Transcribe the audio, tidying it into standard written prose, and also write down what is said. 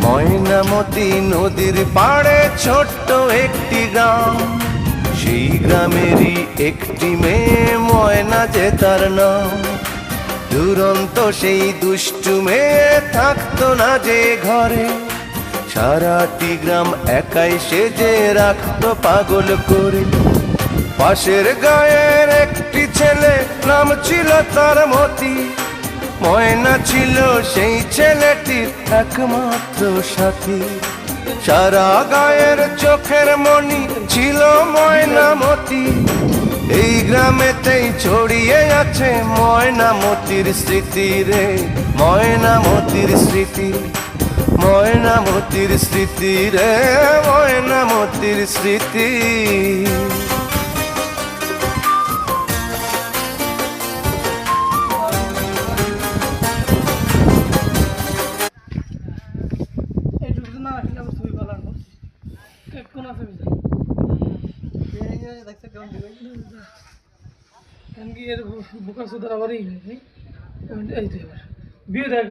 ময়নামতি নদীর পাড়ে ছোট্ট একটি গ্রাম, সেই গ্রামেরই একটি মেয়ে ময়না যে তার নাম। দুরন্ত সেই দুষ্টু মেয়ে থাকতো না যে ঘরে, সারাটি গ্রাম একাই সেজে রাখতো পাগল করে। পাশের গায়ের একটি ছেলে, নাম ছিল তার মতি। ময়না ছিল সেই ছেলেটির একমাত্র সাথী। সারা গায়ের চোখের মনি ছিল ময়নামতি। এই গ্রামেতেই ছড়িয়ে আছে ময়নামতির স্মৃতি রে, ময়নামতির স্মৃতি, ময়নামতির স্মৃতি রে, ময়নামতির স্মৃতি। না আসলে আমার ছবি ভালো আনবো কোন আছে দেখতে কেমন দিবেন কেন কি এর বুকা সুদার আবারই এই তো এবার বিয়ে দেখ